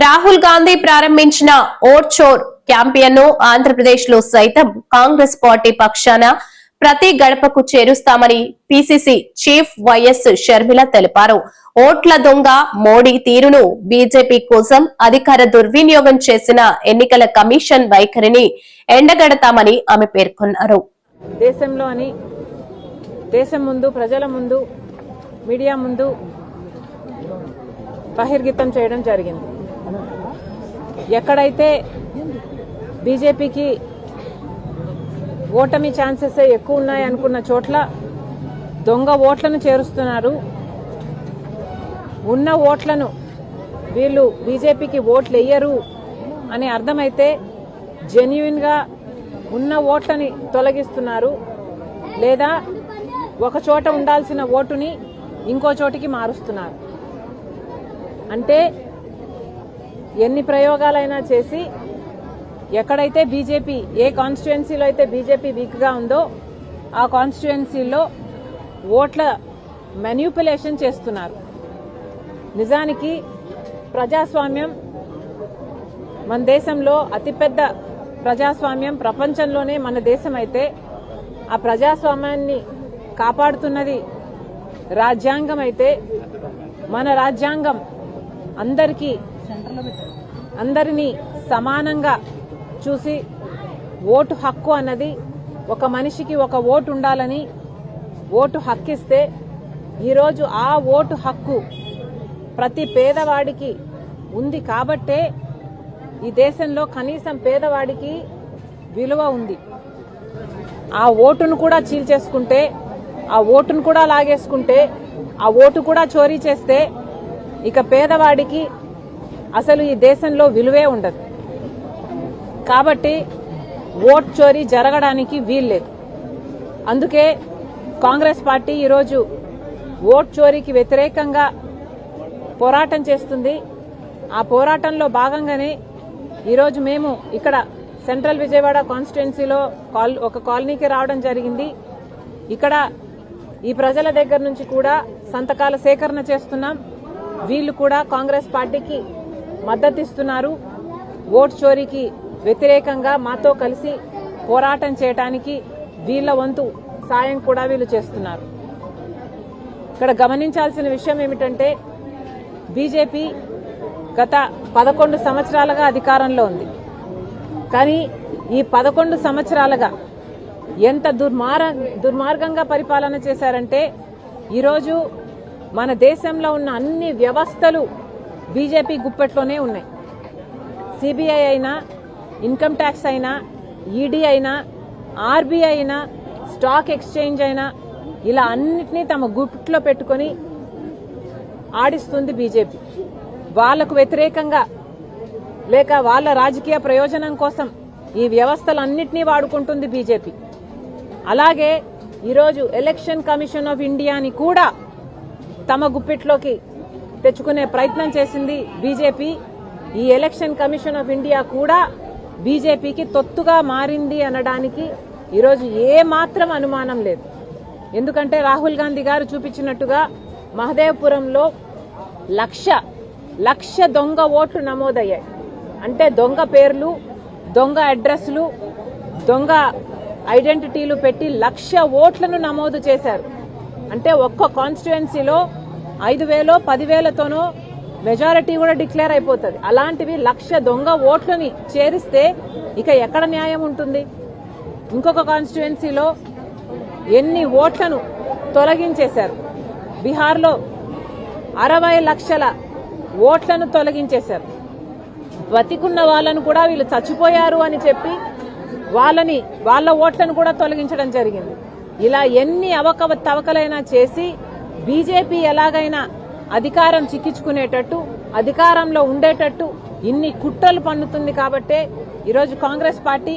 రాహుల్ గాంధీ ప్రారంభించిన ఓట్ చోర్ క్యాంపెయిన్ ను ఆంధ్రప్రదేశ్ లో సైతం కాంగ్రెస్ పార్టీ పక్షాన ప్రతి గడపకు చేరుస్తామని పిసిసి చీఫ్ వైఎస్ షర్మిల తెలిపారు. ఓట్ల దొంగ మోడీ తీరును బీజేపీ కోసం అధికార దుర్వినియోగం చేసిన ఎన్నికల కమిషన్ వైఖరిని ఎండగడతామని ఆమె పేర్కొన్నారు. దేశం ముందు, ప్రజల ముందు, మీడియా ముందు బహిర్గతం చేయడం జరిగింది. ఎక్కడైతే బీజేపీకి ఓటమి ఛాన్సెస్ ఎక్కువ ఉన్నాయి అనుకున్న చోట్ల దొంగ ఓట్లను చేరుస్తున్నారు. ఉన్న ఓట్లను వీళ్ళు బీజేపీకి ఓట్లు వేయరు అని అర్థమైతే జెన్యున్ గా ఉన్న ఓట్లని తొలగిస్తున్నారు, లేదా ఒక చోట ఉండాల్సిన ఓటుని ఇంకో చోటికి మారుస్తున్నారు. అంటే ఎన్ని ప్రయోగాలైనా చేసి ఎక్కడైతే బీజేపీ, ఏ కాన్స్టిట్యుయెన్సీలో అయితే బీజేపీ వీక్ గా ఉందో ఆ కాన్స్టిట్యుయెన్సీలో ఓట్ల మ్యానిపులేషన్ చేస్తున్నారు. నిజానికి ప్రజాస్వామ్యం మన దేశంలో అతిపెద్ద ప్రజాస్వామ్యం ప్రపంచంలోనే మన దేశం అయితే ఆ ప్రజాస్వామ్యాన్ని కాపాడుతున్నది రాజ్యాంగం అయితే మన రాజ్యాంగం అందరినీ సమానంగా చూసి ఓటు హక్కు అన్నది ఒక మనిషికి ఒక ఓటు ఉండాలని ఓటు హక్కిస్తే ఈరోజు ఆ ఓటు హక్కు ప్రతి పేదవాడికి ఉంది కాబట్టే ఈ దేశంలో కనీసం పేదవాడికి విలువ ఉంది. ఆ ఓటును కూడా చీల్చేసుకుంటే, ఆ ఓటును కూడా లాగేసుకుంటే, ఆ ఓటు కూడా చోరీ చేస్తే ఇక పేదవాడికి అసలు ఈ దేశంలో విలువే ఉండదు. కాబట్టి ఓట్ చోరీ జరగడానికి వీల్లేదు. అందుకే కాంగ్రెస్ పార్టీ ఈరోజు ఓట్ చోరీకి వ్యతిరేకంగా పోరాటం చేస్తుంది. ఆ పోరాటంలో భాగంగానే ఈరోజు మేము ఇక్కడ సెంట్రల్ విజయవాడ కాన్స్టిట్యుయెన్సీలో ఒక కాలనీకి రావడం జరిగింది. ఇక్కడ ఈ ప్రజల దగ్గర నుంచి కూడా సంతకాల సేకరణ చేస్తున్నాం. వీళ్ళు కూడా కాంగ్రెస్ పార్టీకి మద్దతిస్తున్నారు. ఓట్ చోరీకి వ్యతిరేకంగా మాతో కలిసి పోరాటం చేయడానికి వీళ్ళ వంతు సాయం కూడా వీళ్ళు చేస్తున్నారు. ఇక్కడ గమనించాల్సిన విషయం ఏమిటంటే బీజేపీ గత 11 సంవత్సరాలుగా అధికారంలో ఉంది. కానీ ఈ 11 సంవత్సరాలుగా ఎంత దుర్మార్గంగా పరిపాలన చేశారంటే ఈరోజు మన దేశంలో ఉన్న అన్ని వ్యవస్థలు బీజేపీ గుప్పెట్లోనే ఉన్నాయి. సిబిఐ అయినా, ఇన్కమ్ ట్యాక్స్ అయినా, ఈడీ అయినా, ఆర్బీఐ అయినా, స్టాక్ ఎక్స్చేంజ్ అయినా, ఇలా అన్నిటినీ తమ గుప్పిట్లో పెట్టుకుని ఆడిస్తుంది బీజేపీ. వాళ్లకు వ్యతిరేకంగా లేక వాళ్ళ రాజకీయ ప్రయోజనం కోసం ఈ వ్యవస్థలన్నింటినీ వాడుకుంటుంది బీజేపీ. అలాగే ఈరోజు ఎలక్షన్ కమిషన్ ఆఫ్ ఇండియాని కూడా తమ గుప్పిట్లోకి తెచ్చుకునే ప్రయత్నం చేసింది బీజేపీ. ఈ ఎలక్షన్ కమిషన్ ఆఫ్ ఇండియా కూడా బీజేపీకి తొత్తుగా మారింది అనడానికి ఈరోజు ఏ మాత్రం అనుమానం లేదు. ఎందుకంటే రాహుల్ గాంధీ గారు చూపించినట్టుగా మహదేవ్పురంలో లక్ష దొంగ ఓట్లు నమోదయ్యాయి. అంటే దొంగ పేర్లు, దొంగ అడ్రస్లు, దొంగ ఐడెంటిటీలు పెట్టి 1,00,000 ఓట్లను నమోదు చేశారు. అంటే ఒక్క కాన్స్టిట్యుయెన్సీలో 5,000 10,000తోనో మెజారిటీ కూడా డిక్లేర్ అయిపోతుంది. అలాంటివి 1,00,000 దొంగ ఓట్లని చేరిస్తే ఇక ఎక్కడ న్యాయం ఉంటుంది? ఇంకొక కాన్స్టిట్యుయెన్సీలో ఎన్ని ఓట్లను తొలగించేశారు. బీహార్లో 60 లక్షల ఓట్లను తొలగించేశారు. బతికున్న వాళ్ళను కూడా వీళ్ళు చచ్చిపోయారు అని చెప్పి వాళ్ళ ఓట్లను కూడా తొలగించడం జరిగింది. ఇలా ఎన్ని అవకతవకలైనా చేసి బీజేపీ ఎలాగైనా అధికారం చిక్కించుకునేటట్టు, అధికారంలో ఉండేటట్టు ఇన్ని కుట్రలు పన్నుతుంది. కాబట్టే ఈరోజు కాంగ్రెస్ పార్టీ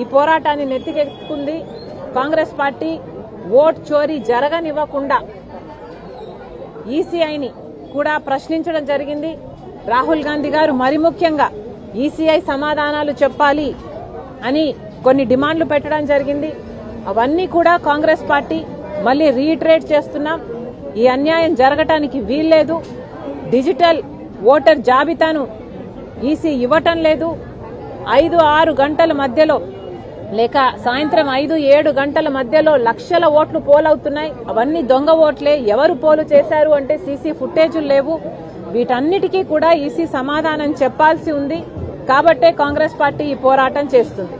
ఈ పోరాటాన్ని నెత్తికెక్కుంది. కాంగ్రెస్ పార్టీ ఓట్ చోరీ జరగనివ్వకుండా ఈసీఐని కూడా ప్రశ్నించడం జరిగింది. రాహుల్ గాంధీ గారు మరి ముఖ్యంగా ఈసీఐ సమాధానాలు చెప్పాలి అని కొన్ని డిమాండ్లు పెట్టడం జరిగింది. అవన్నీ కూడా కాంగ్రెస్ పార్టీ మళ్ళీ రీఇటరేట్ చేస్తున్నాం. ఈ అన్యాయం జరగటానికి వీల్లేదు. డిజిటల్ ఓటర్ జాబితాను ఈసీ ఇవ్వటం లేదు. 5-6 గంటల మధ్యలో లేక సాయంత్రం 5-7 గంటల మధ్యలో లక్షల ఓట్లు పోలవుతున్నాయి. అవన్నీ దొంగ ఓట్లే. ఎవరు పోలు చేశారు అంటే సీసీ ఫుటేజులు లేవు. వీటన్నిటికీ కూడా ఈసీ సమాధానం చెప్పాల్సి ఉంది. కాబట్టే కాంగ్రెస్ పార్టీ ఈ పోరాటం చేస్తుంది.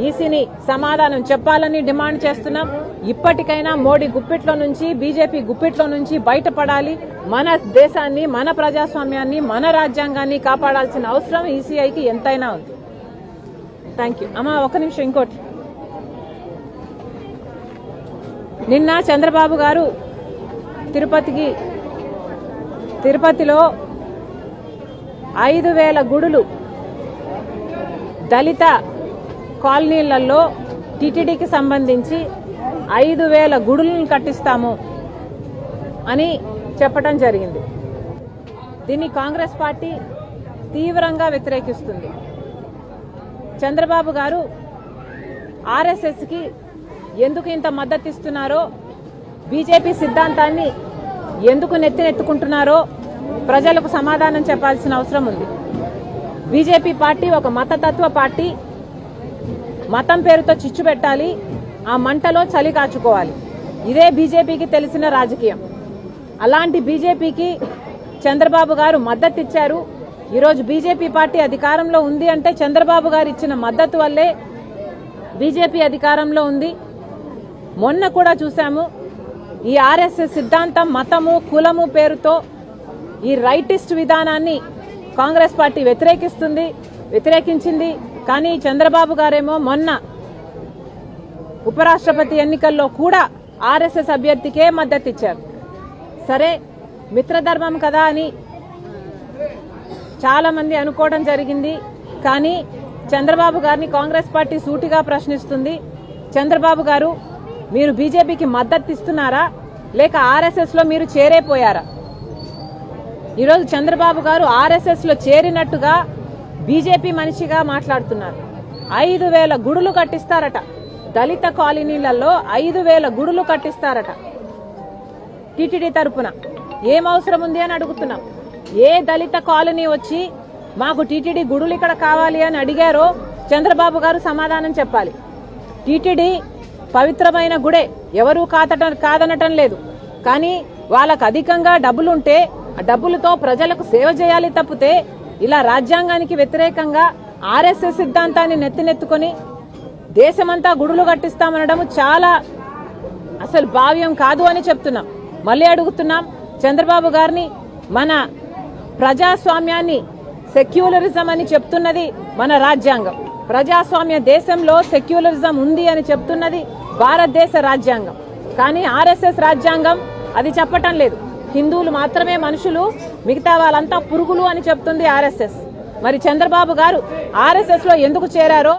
ఈసీని సమాధానం చెప్పాలని డిమాండ్ చేస్తున్నాం. ఇప్పటికైనా మోడీ గుప్పిట్లో నుంచి, బీజేపీ గుప్పిట్లో నుంచి బయటపడాలి. మన దేశాన్ని, మన ప్రజాస్వామ్యాన్ని, మన రాజ్యాంగాన్ని కాపాడాల్సిన అవసరం ఈసీఐకి ఎంతైనా ఉంది. Thank you. అమ్మా ఒక్క నిమిషం. ఇంకోటి, నిన్న చంద్రబాబు గారు తిరుపతిలో 5,000 గుడులు దళిత కాలనీలలో టీటీడీకి సంబంధించి 5,000 గుడులను కట్టిస్తాము అని చెప్పడం జరిగింది. దీన్ని కాంగ్రెస్ పార్టీ తీవ్రంగా వ్యతిరేకిస్తుంది. చంద్రబాబు గారు ఆర్ఎస్ఎస్కి ఎందుకు ఇంత మద్దతు ఇస్తున్నారో, బీజేపీ సిద్ధాంతాన్ని ఎందుకు నెత్తినెత్తుకుంటున్నారో ప్రజలకు సమాధానం చెప్పాల్సిన అవసరం ఉంది. బీజేపీ పార్టీ ఒక మతతత్వ పార్టీ. మతం పేరుతో చిచ్చు పెట్టాలి, ఆ మంటలో చలి కాచుకోవాలి. ఇదే బీజేపీకి తెలిసిన రాజకీయం. అలాంటి బీజేపీకి చంద్రబాబు గారు మద్దతు ఇచ్చారు. ఈరోజు బీజేపీ పార్టీ అధికారంలో ఉంది అంటే చంద్రబాబు గారు ఇచ్చిన మద్దతు వల్లే బీజేపీ అధికారంలో ఉంది. మొన్న కూడా చూశాము, ఈ ఆర్ఎస్ఎస్ సిద్ధాంతం మతము, కులము పేరుతో ఈ రైటిస్ట్ విధానాన్ని కాంగ్రెస్ పార్టీ వ్యతిరేకించింది. కానీ చంద్రబాబు గారేమో మొన్న ఉపరాష్ట్రపతి ఎన్నికల్లో కూడా ఆర్ఎస్ఎస్ అభ్యర్థికే మద్దతు ఇచ్చారు. సరే, మిత్రధర్మం కదా అని చాలా మంది అనుకోవడం జరిగింది. కానీ చంద్రబాబు గారిని కాంగ్రెస్ పార్టీ సూటిగా ప్రశ్నిస్తుంది. చంద్రబాబు గారు, మీరు బీజేపీకి మద్దతు ఇస్తున్నారా లేక ఆర్ఎస్ఎస్ లో మీరు చేరైపోయారా? ఈరోజు చంద్రబాబు గారు ఆర్ఎస్ఎస్ లో చేరినట్టుగా బీజేపీ మనిషిగా మాట్లాడుతున్నారు. 5,000 గుడులు కట్టిస్తారట. దళిత కాలనీలలో 5,000 గుడులు కట్టిస్తారట. టీటీడీ తరపున ఏం అవసరం ఉంది అని అడుగుతున్నాం. ఏ దళిత కాలనీ వచ్చి మాకు టీటీడీ గుడులు ఇక్కడ కావాలి అని అడిగారో చంద్రబాబు గారు సమాధానం చెప్పాలి. టీటీడీ పవిత్రమైన గుడే, ఎవరూ కాదనటం లేదు. కానీ వాళ్ళకు అధికంగా డబ్బులుంటే ఆ డబ్బులతో ప్రజలకు సేవ చేయాలి తప్పితే ఇలా రాజ్యాంగానికి వ్యతిరేకంగా ఆర్ఎస్ఎస్ సిద్ధాంతాన్ని నెత్తినెత్తుకొని దేశమంతా గుడులు కట్టిస్తామనడం చాలా అసలు భావ్యం కాదు అని చెప్తున్నాం. మళ్ళీ అడుగుతున్నాం చంద్రబాబు గారిని, మన ప్రజాస్వామ్యాన్ని సెక్యులరిజం అని చెప్తున్నది మన రాజ్యాంగం. ప్రజాస్వామ్య దేశంలో సెక్యులరిజం ఉంది అని చెప్తున్నది భారతదేశ రాజ్యాంగం. కానీ ఆర్ఎస్ఎస్ రాజ్యాంగం అది చెప్పటం లేదు. హిందువులు మాత్రమే మనుషులు, మిగతా వాళ్ళంతా పురుగులు అని చెప్తుంది ఆర్ఎస్ఎస్. మరి చంద్రబాబు గారు ఆర్ఎస్ఎస్ లో ఎందుకు చేరారో